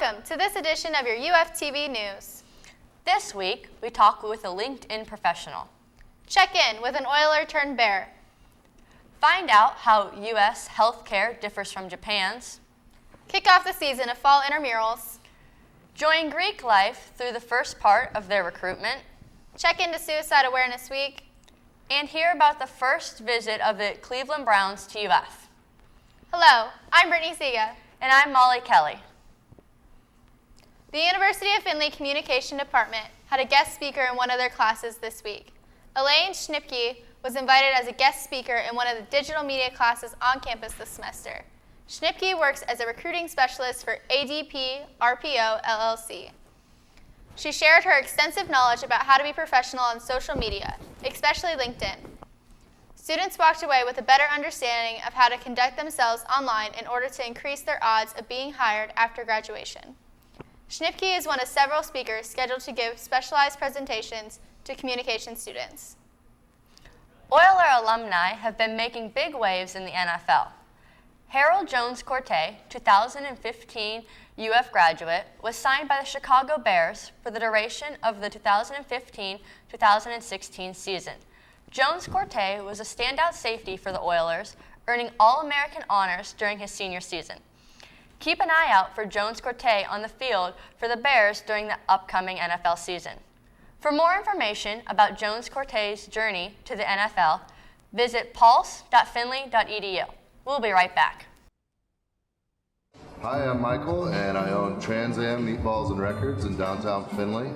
Welcome to this edition of your UFTV News. This week, we talk with a LinkedIn professional. Check in with an Oiler turned Bear. Find out how U.S. healthcare differs from Japan's. Kick off the season of fall intramurals. Join Greek life through the first part of their recruitment. Check into Suicide Awareness Week. And hear about the first visit of the Cleveland Browns to UF. Hello, I'm Brittany Siga. And I'm Molly Kelly. The University of Findlay Communication Department had a guest speaker in one of their classes this week. Elaine Schnipke was invited as a guest speaker in one of the digital media classes on campus this semester. Schnipke works as a recruiting specialist for ADP RPO LLC. She shared her extensive knowledge about how to be professional on social media, especially LinkedIn. Students walked away with a better understanding of how to conduct themselves online in order to increase their odds of being hired after graduation. Schnipke is one of several speakers scheduled to give specialized presentations to communication students. Oiler alumni have been making big waves in the NFL. Harold Jones-Corte, 2015 UF graduate, was signed by the Chicago Bears for the duration of the 2015-2016 season. Jones-Corte was a standout safety for the Oilers, earning All-American honors during his senior season. Keep an eye out for Jones-Corte on the field for the Bears during the upcoming NFL season. For more information about Jones-Corte's journey to the NFL, visit pulse.findlay.edu. We'll be right back. Hi, I'm Michael, and I own Trans Am Meatballs and Records in downtown Findlay.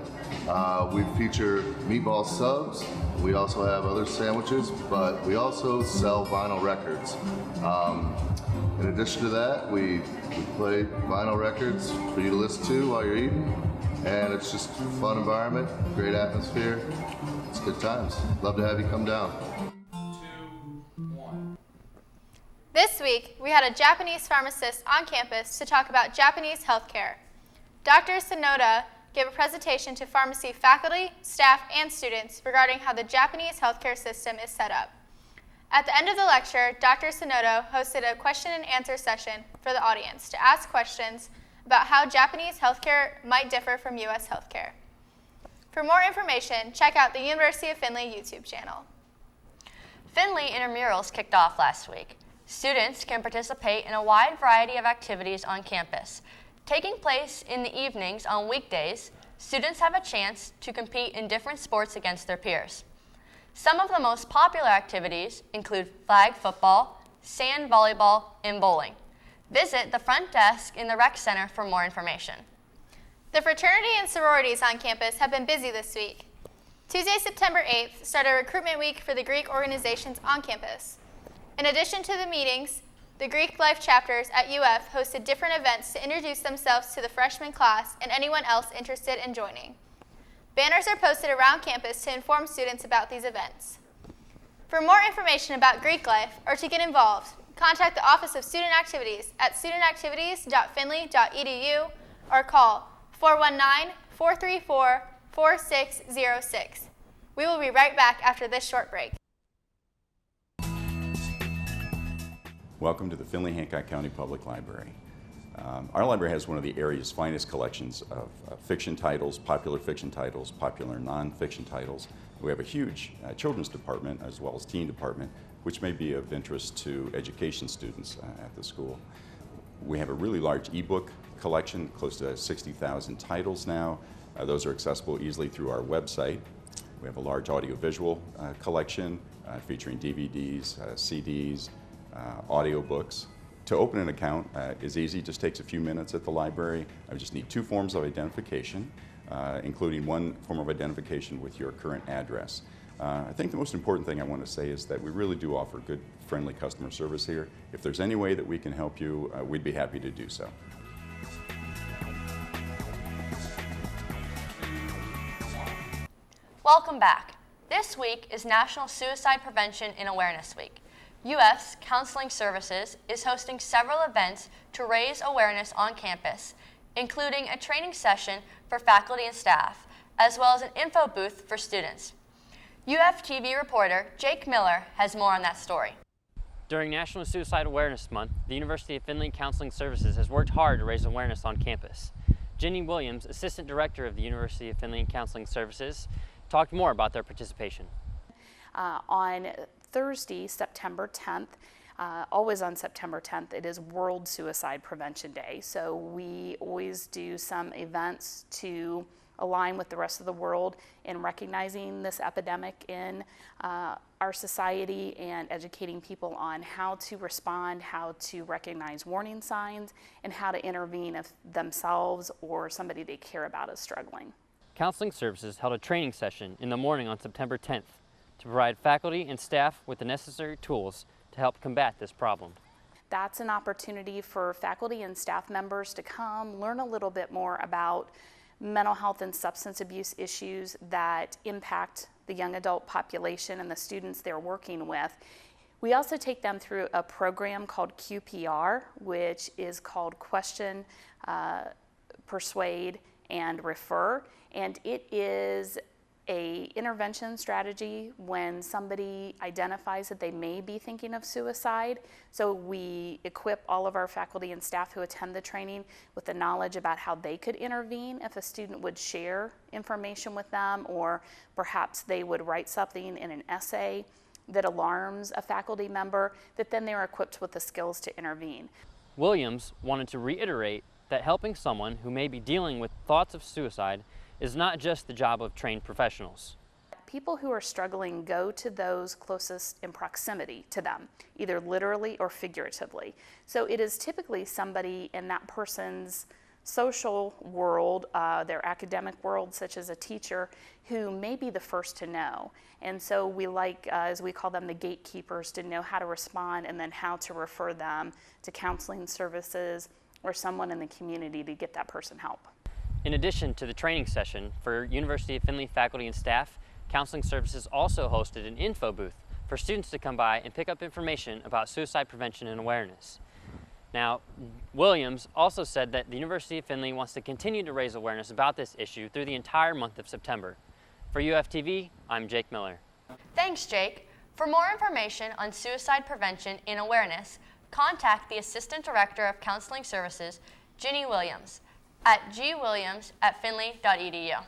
We feature meatball subs. We also have other sandwiches, but we also sell vinyl records. In addition to that, we play vinyl records for you to listen to while you're eating, and it's just a fun environment, great atmosphere. It's good times. Love to have you come down. This week, we had a Japanese pharmacist on campus to talk about Japanese healthcare. Dr. Sonoda gave a presentation to pharmacy faculty, staff, and students regarding how the Japanese healthcare system is set up. At the end of the lecture, Dr. Sonoda hosted a question and answer session for the audience to ask questions about how Japanese healthcare might differ from U.S. healthcare. For more information, check out the University of Findlay YouTube channel. Findlay Intramurals kicked off last week. Students can participate in a wide variety of activities on campus. Taking place in the evenings on weekdays, students have a chance to compete in different sports against their peers. Some of the most popular activities include flag football, sand volleyball, and bowling. Visit the front desk in the rec center for more information. The fraternity and sororities on campus have been busy this week. Tuesday, September 8th, started recruitment week for the Greek organizations on campus. In addition to the meetings, the Greek Life chapters at UF hosted different events to introduce themselves to the freshman class and anyone else interested in joining. Banners are posted around campus to inform students about these events. For more information about Greek Life or to get involved, contact the Office of Student Activities at studentactivities.findlay.edu or call 419-434-4606. We will be right back after this short break. Welcome to the Findlay Hancock County Public Library. Our library has one of the area's finest collections of fiction titles, popular non-fiction titles. We have a huge children's department as well as teen department, which may be of interest to education students at the school. We have a really large ebook collection, close to 60,000 titles now. Those are accessible easily through our website. We have a large audiovisual collection featuring DVDs, CDs, audiobooks. To open an account is easy, just takes a few minutes at the library. I just need 2 forms of identification, including one form of identification with your current address. I think the most important thing I want to say is that we really do offer good, friendly customer service here. If there's any way that we can help you, we'd be happy to do so. Welcome back. This week is National Suicide Prevention and Awareness Week. UF's Counseling Services is hosting several events to raise awareness on campus, including a training session for faculty and staff, as well as an info booth for students. UFTV reporter Jake Miller has more on that story. During National Suicide Awareness Month, the University of Findlay Counseling Services has worked hard to raise awareness on campus. Jenny Williams, Assistant Director of the University of Findlay Counseling Services, talked more about their participation. On Thursday, September 10th, always on September 10th, it is World Suicide Prevention Day. So we always do some events to align with the rest of the world in recognizing this epidemic in our society and educating people on how to respond, how to recognize warning signs, and how to intervene if themselves or somebody they care about is struggling. Counseling Services held a training session in the morning on September 10th to provide faculty and staff with the necessary tools to help combat this problem. That's an opportunity for faculty and staff members to come learn a little bit more about mental health and substance abuse issues that impact the young adult population and the students they're working with. We also take them through a program called QPR, which is called Question, Persuade, and Refer, and it is a intervention strategy when somebody identifies that they may be thinking of suicide. So we equip all of our faculty and staff who attend the training with the knowledge about how they could intervene if a student would share information with them, or perhaps they would write something in an essay that alarms a faculty member, that then they're equipped with the skills to intervene. Williams wanted to reiterate that helping someone who may be dealing with thoughts of suicide is not just the job of trained professionals. People who are struggling go to those closest in proximity to them, either literally or figuratively. So it is typically somebody in that person's social world, their academic world, such as a teacher, who may be the first to know. And so we like, as we call them, the gatekeepers, to know how to respond and then how to refer them to counseling services or someone in the community to get that person help. In addition to the training session for University of Findlay faculty and staff, Counseling Services also hosted an info booth for students to come by and pick up information about suicide prevention and awareness. Now, Williams also said that the University of Findlay wants to continue to raise awareness about this issue through the entire month of September. For UFTV, I'm Jake Miller. Thanks, Jake. For more information on suicide prevention and awareness, contact the Assistant Director of Counseling Services, Jenny Williams, at gwilliams@findlay.edu.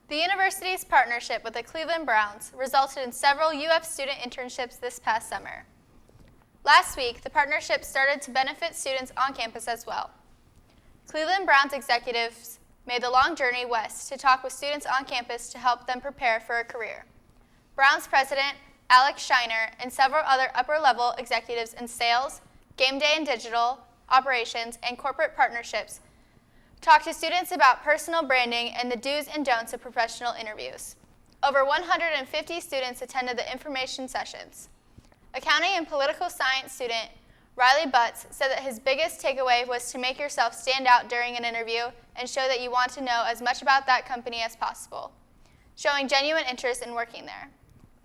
The university's partnership with the Cleveland Browns resulted in several UF student internships this past summer. Last week, the partnership started to benefit students on campus as well. Cleveland Browns executives made the long journey west to talk with students on campus to help them prepare for a career. Browns president Alex Shiner and several other upper-level executives in sales, game day and digital, operations, and corporate partnerships talked to students about personal branding and the do's and don'ts of professional interviews. Over 150 students attended the information sessions. Accounting and political science student Riley Butts said that his biggest takeaway was to make yourself stand out during an interview and show that you want to know as much about that company as possible, showing genuine interest in working there.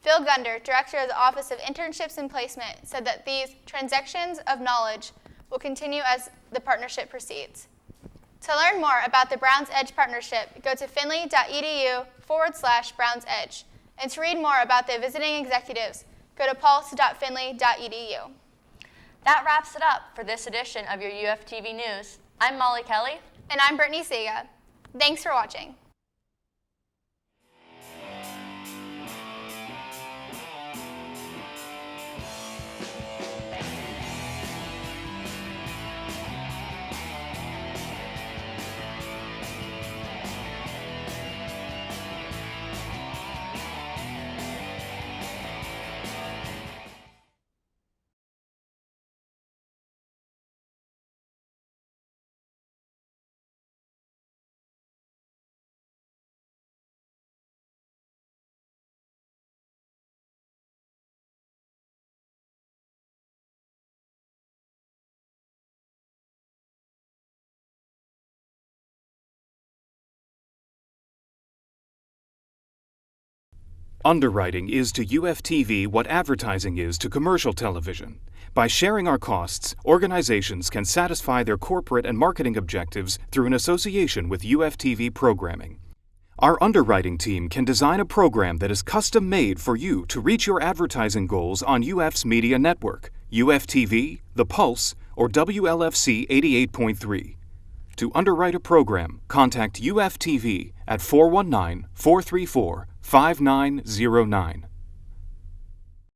Phil Gunder, director of the Office of Internships and Placement, said that these transactions of knowledge will continue as the partnership proceeds. To learn more about the Browns Edge partnership, go to findlay.edu/Browns Edge. And to read more about the visiting executives, go to pulse.findlay.edu. That wraps it up for this edition of your UFTV News. I'm Molly Kelly. And I'm Brittany Sega. Thanks for watching. Underwriting is to UFTV what advertising is to commercial television. By sharing our costs, organizations can satisfy their corporate and marketing objectives through an association with UFTV programming. Our underwriting team can design a program that is custom-made for you to reach your advertising goals on UF's media network, UFTV, The Pulse, or WLFC 88.3. to underwrite a program, contact UFTV at 419-434-5909.